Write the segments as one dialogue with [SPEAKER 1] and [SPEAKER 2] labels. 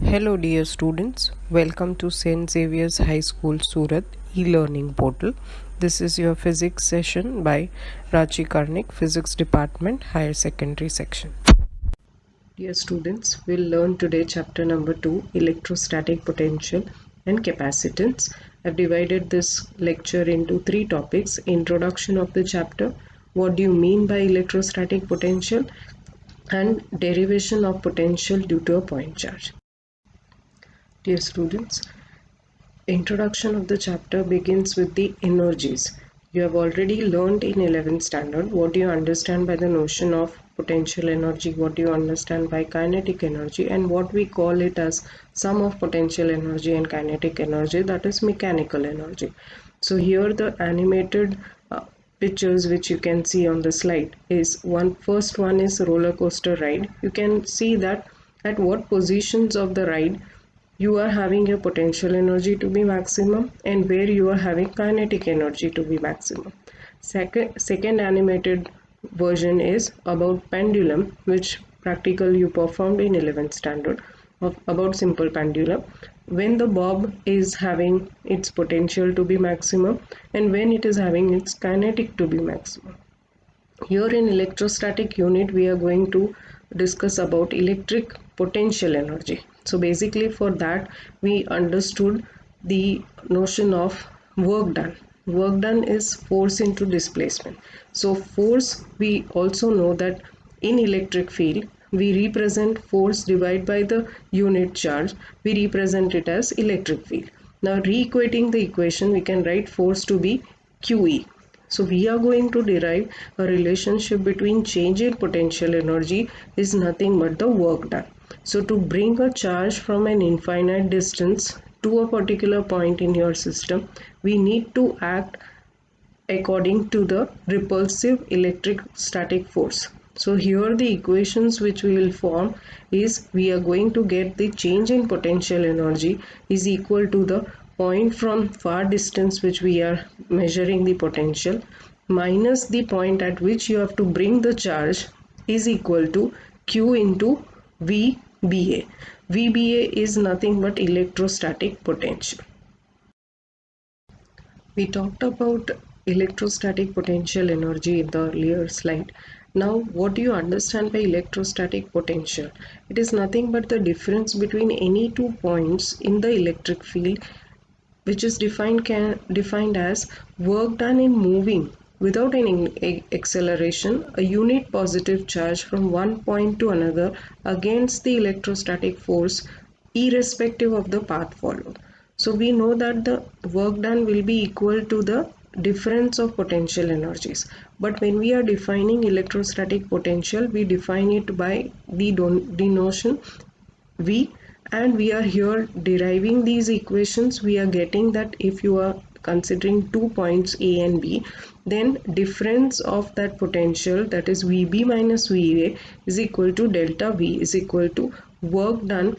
[SPEAKER 1] Hello dear students, welcome to St. Xavier's High School Surat e-learning portal. This is your physics session by Rachi Karnik, Physics Department, Higher Secondary Section. Dear students, we'll learn today chapter number 2, Electrostatic Potential and Capacitance. I've divided this lecture into 3 topics: introduction of the chapter, what do you mean by electrostatic potential, and derivation of potential due to a point charge. Dear students, introduction of the chapter begins with the energies. You have already learned in 11th standard what do you understand by the notion of potential energy, what do you understand by kinetic energy, and what we call it as sum of potential energy and kinetic energy, that is mechanical energy. So here the animated pictures which you can see on the slide is first one is roller coaster ride. You can see that at what positions of the ride you are having your potential energy to be maximum and where you are having kinetic energy to be maximum. Second animated version is about pendulum, which practical you performed in 11th standard about simple pendulum, when the bob is having its potential to be maximum and when it is having its kinetic to be maximum. Here in electrostatic unit we are going to discuss about electric potential energy. So basically for that we understood the notion of work done. Work done is force into displacement. So force, we also know that in electric field we represent force divided by the unit charge. We represent it as electric field. Now re-equating the equation, we can write force to be QE. So we are going to derive a relationship between change in potential energy is nothing but the work done. So to bring a charge from an infinite distance to a particular point in your system, we need to act according to the repulsive electrostatic force. So here the equations which we will form is we are going to get the change in potential energy is equal to the point from far distance which we are measuring the potential minus the point at which you have to bring the charge is equal to Q into VBA. VBA is nothing but electrostatic potential. We talked about electrostatic potential energy in the earlier slide. Now, what do you understand by electrostatic potential? It is nothing but the difference between any 2 points in the electric field, which is defined as work done in moving without any acceleration a unit positive charge from one point to another against the electrostatic force irrespective of the path followed. So we know that the work done will be equal to the difference of potential energies. But when we are defining electrostatic potential, we define it by the notion V, and we are here deriving these equations. We are getting that if you are considering 2 points A and B, then difference of that potential, that is VB minus VA, is equal to delta V is equal to work done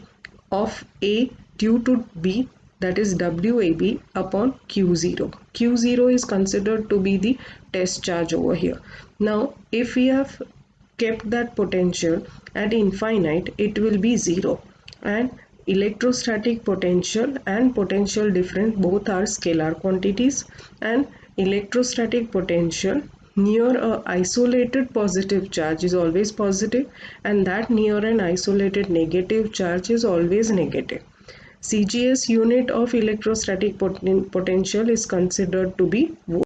[SPEAKER 1] of A due to B, that is WAB upon Q0. Q0 is considered to be the test charge over here. Now if we have kept that potential at infinite, it will be 0, and electrostatic potential and potential difference both are scalar quantities, and electrostatic potential near a isolated positive charge is always positive and that near an isolated negative charge is always negative. CGS unit of electrostatic potential is considered to be volt.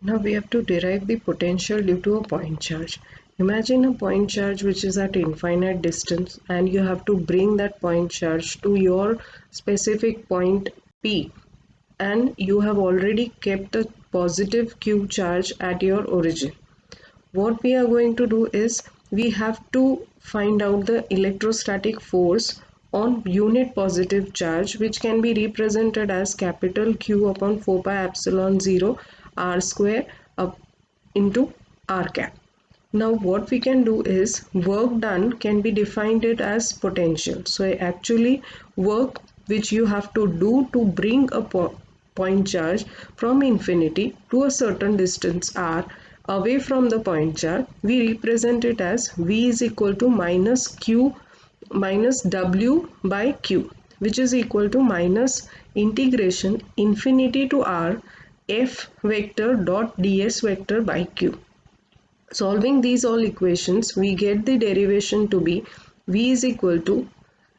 [SPEAKER 1] Now we have to derive the potential due to a point charge. Imagine a point charge which is at infinite distance and you have to bring that point charge to your specific point P, and you have already kept a positive Q charge at your origin. What we are going to do is we have to find out the electrostatic force on unit positive charge, which can be represented as capital Q upon 4 pi epsilon 0 r square up into r cap. Now what we can do is work done can be defined it as potential. So actually work which you have to do to bring a point charge from infinity to a certain distance r away from the point charge, we represent it as V is equal to minus Q minus w by q, which is equal to minus integration infinity to r f vector dot ds vector by q. Solving these all equations, we get the derivation to be v is equal to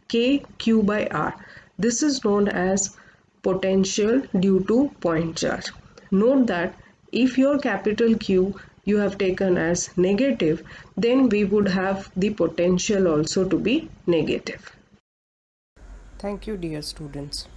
[SPEAKER 1] kq by r. This is known as potential due to point charge. Note that if your capital Q you have taken as negative, then we would have the potential also to be negative. Thank you, dear students.